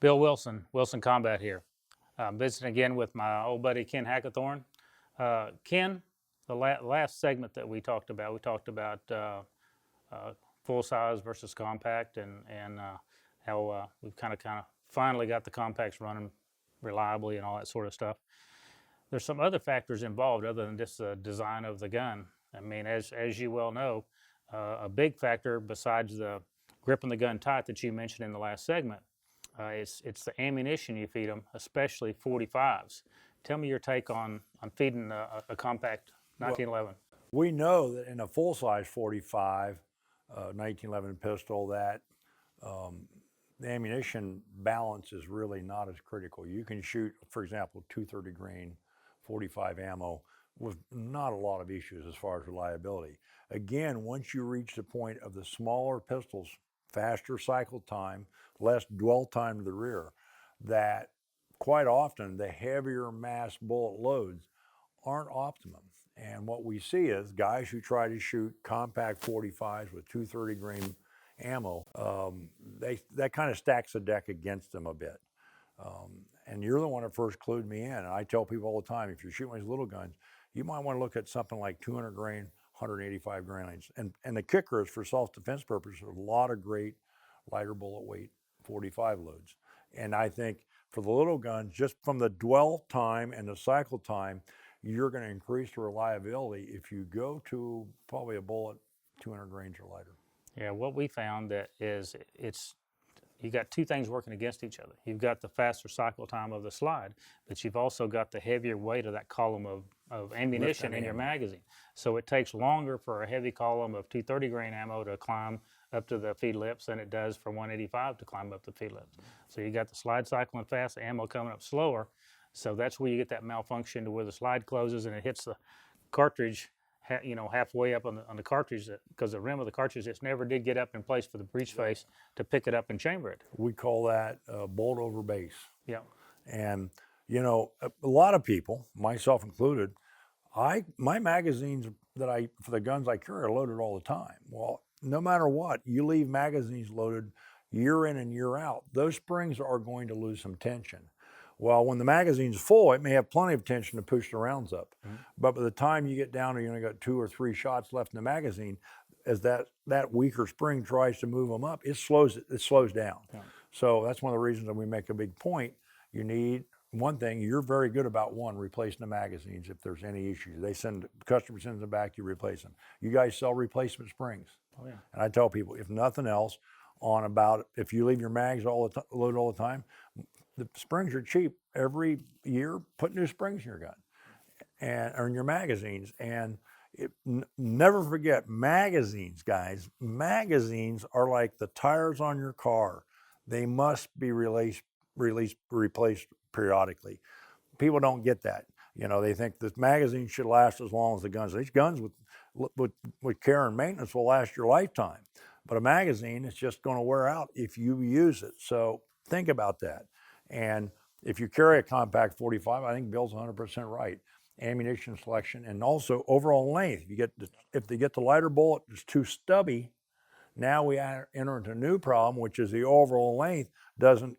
Bill Wilson, Wilson Combat here. Visiting again with my old buddy Ken Hackathorn. Ken, the last segment that we talked about full size versus compact, and how we've kind of finally got the compacts running reliably and all that sort of stuff. There's some other factors involved other than just the design of the gun. I mean, as you well know, a big factor besides the gripping the gun tight that you mentioned in the last segment, it's the ammunition you feed them, especially 45s. Tell me your take on feeding a compact 1911. We know that in a full-size 45, 1911 pistol, that the ammunition balance is really not as critical. You can shoot, for example, 230 grain 45 ammo with not a lot of issues as far as reliability. Again, once you reach the point of the smaller pistols, faster cycle time, less dwell time to the rear, that quite often the heavier mass bullet loads aren't optimum. And what we see is guys who try to shoot compact 45s with 230 grain ammo, that kind of stacks the deck against them a bit. And you're the one that first clued me in. And I tell people all the time, if you're shooting these little guns, you might want to look at something like 200 grain, 185 grain lengths. And the kicker is, for self-defense purposes, a lot of great lighter bullet weight 45 loads. And I think for the little guns, just from the dwell time and the cycle time, you're going to increase the reliability if you go to probably a bullet 200 grains or lighter. Yeah, what we found that is you got two things working against each other. You've got the faster cycle time of the slide, but you've also got the heavier weight of that column of ammunition in your magazine. So it takes longer for a heavy column of 230 grain ammo to climb up to the feed lips than it does for 185 to climb up the feed lips. So you got the slide cycling fast, the ammo coming up slower. So that's where you get that malfunction to where the slide closes and it hits the cartridge, halfway up on the cartridge, because the rim of the cartridge just never did get up in place for the breech face to pick it up and chamber it. We call that bolt over base. Yeah. And a lot of people, myself included, my magazines for the guns I carry are loaded all the time. Well, no matter what, you leave magazines loaded year in and year out, those springs are going to lose some tension. Well, when the magazine's full, it may have plenty of tension to push the rounds up. Mm-hmm. But by the time you get down to you only got 2 or 3 shots left in the magazine, as that weaker spring tries to move them up, it slows down. Yeah. So that's one of the reasons that we make a big point. You need one thing. You're very good about replacing the magazines if there's any issues. The customer sends them back, you replace them. You guys sell replacement springs. Oh yeah. And I tell people, if nothing else, if you leave your mags loaded all the time, the springs are cheap. Every year, put new springs in your gun or in your magazines. And never forget, magazines, guys. Magazines are like the tires on your car. They must be replaced periodically. People don't get that. They think the magazine should last as long as the guns. These guns with care and maintenance will last your lifetime. But a magazine is just going to wear out if you use it. So think about that. And if you carry a compact 45, I think Bill's 100% right. Ammunition selection and also overall length. If they get the lighter bullet, it's too stubby. Now we enter into a new problem, which is the overall length doesn't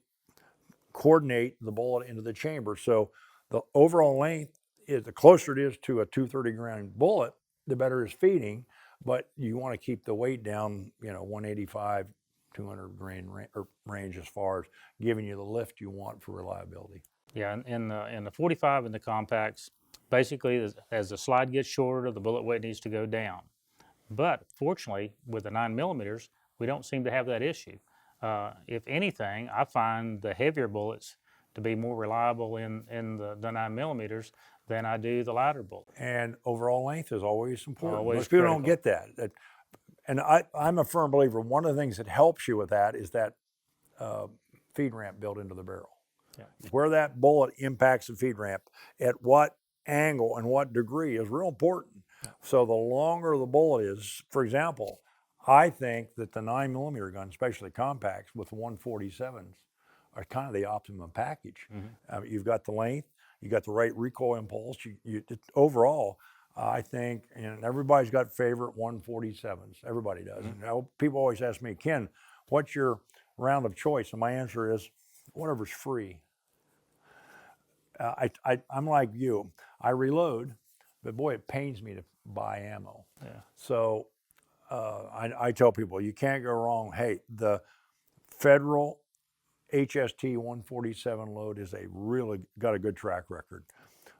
coordinate the bullet into the chamber. So the overall length is, the closer it is to a 230 grain bullet, the better it's feeding. But you want to keep the weight down, 185. 200 grain range as far as giving you the lift you want for reliability. Yeah, in the 45 and the compacts, basically as the slide gets shorter, the bullet weight needs to go down. But fortunately, with the 9mm, we don't seem to have that issue. If anything, I find the heavier bullets to be more reliable in the 9mm than I do the lighter bullet. And overall length is always important. Always Most people critical. don't get that. And I'm a firm believer, one of the things that helps you with that is that feed ramp built into the barrel. Yeah. Where that bullet impacts the feed ramp, at what angle and what degree is real important. Yeah. So the longer the bullet is, for example, I think that the 9mm gun, especially compacts with 147s, are kind of the optimum package. Mm-hmm. You've got the length, you got the right recoil impulse. Overall, I think, and everybody's got favorite 147s. Everybody does. Mm-hmm. People always ask me, Ken, what's your round of choice? And my answer is whatever's free. I'm like you. I reload, but boy, it pains me to buy ammo. Yeah. So I tell people you can't go wrong. Hey, the Federal HST 147 load is got a good track record.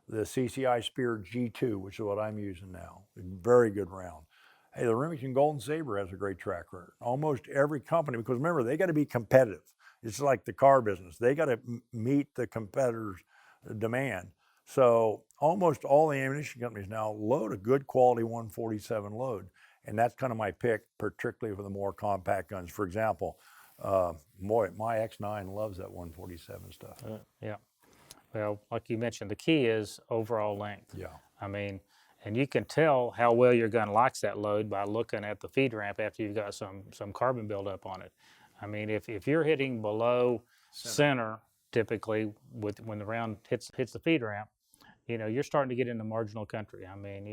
The CCI Spear G2, which is what I'm using now, very good round. Hey, the Remington Golden Saber has a great track record. Almost every company, because remember, they got to be competitive. It's like the car business. They got to meet the competitors' demand. So almost all the ammunition companies now load a good quality 147 load. And that's kind of my pick, particularly for the more compact guns. For example, my X9 loves that 147 stuff. Yeah. Well, like you mentioned, the key is overall length. Yeah. I mean, and you can tell how well your gun likes that load by looking at the feed ramp after you've got some carbon buildup on it. I mean, if you're hitting below center typically when the round hits the feed ramp, you're starting to get into marginal country. I mean,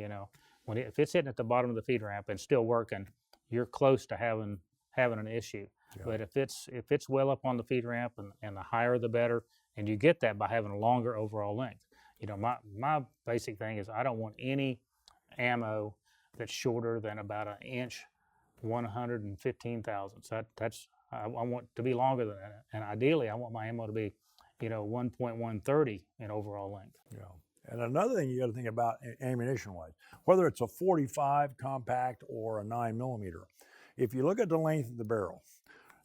if it's hitting at the bottom of the feed ramp and still working, you're close to having an issue. Yeah. But if it's well up on the feed ramp and the higher the better, and you get that by having a longer overall length. My basic thing is I don't want any ammo that's shorter than about an inch, 115 thousandths. I want to be longer than that, and ideally I want my ammo to be, 1.130 in overall length. Yeah. And another thing you got to think about ammunition-wise, whether it's a 45 compact or a 9mm, if you look at the length of the barrel,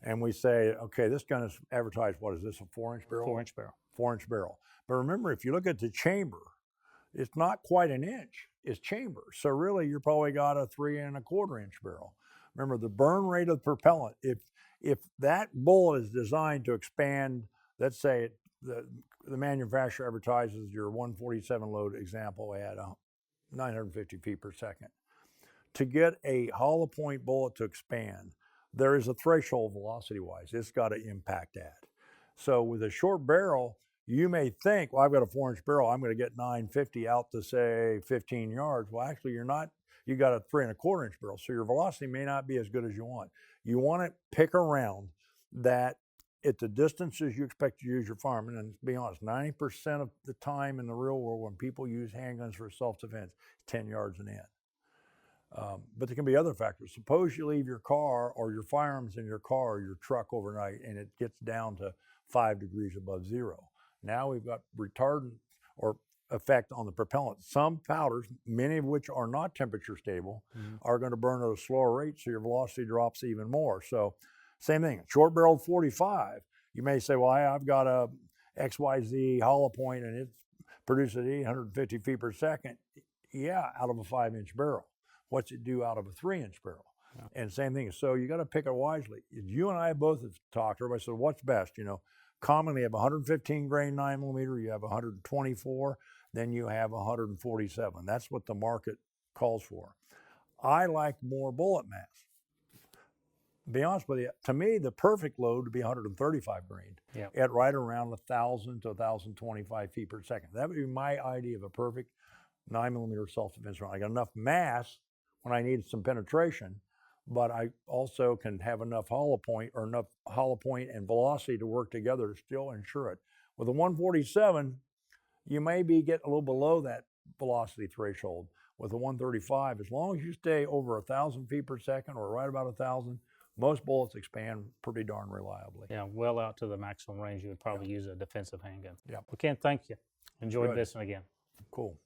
and we say, okay, this gun is advertised, what is this, a 4-inch barrel? 4-inch barrel. 4-inch barrel. But remember, if you look at the chamber, it's not quite an inch, it's chamber. So really, you probably got a 3¼ inch barrel. Remember, the burn rate of the propellant, if that bullet is designed to expand, let's say the manufacturer advertises your 147 load example at 950 feet per second. To get a hollow point bullet to expand, there is a threshold velocity-wise. It's got to impact that. So with a short barrel, you may think, well, I've got a 4-inch barrel, I'm going to get 950 out to, say, 15 yards. Well, actually, you're not. You got a 3¼ inch barrel, so your velocity may not be as good as you want. You want to pick a round that at the distances you expect to use your firearm, and to be honest, 90% of the time in the real world when people use handguns for self-defense, 10 yards and in. But there can be other factors. Suppose you leave your car or your firearms in your car or your truck overnight and it gets down to 5 degrees above zero. Now we've got retardant or effect on the propellant. Some powders, many of which are not temperature stable, are going to burn at a slower rate, so your velocity drops even more. So same thing, short barreled 45, you may say, well, I've got a XYZ hollow point and it produces 850 feet per second. Yeah, out of a 5-inch barrel. What's it do out of a 3-inch barrel? Yeah. And same thing. So you got to pick it wisely. You and I both have talked. Everybody said, what's best? Commonly you have 115 grain 9mm, you have 124, then you have 147. That's what the market calls for. I like more bullet mass. To be honest with you, to me, the perfect load would be 135 grain at right around 1,000 to 1,025 feet per second. That would be my idea of a perfect 9mm self-defense round. I got enough mass when I need some penetration, but I also can have enough hollow point and velocity to work together to still ensure it. With a 147, you may be getting a little below that velocity threshold. With a 135, as long as you stay over 1,000 feet per second or right about 1,000, most bullets expand pretty darn reliably. Yeah, well out to the maximum range you would probably use a defensive handgun. Yeah. Well, Ken, thank you. Enjoyed visiting again. Cool.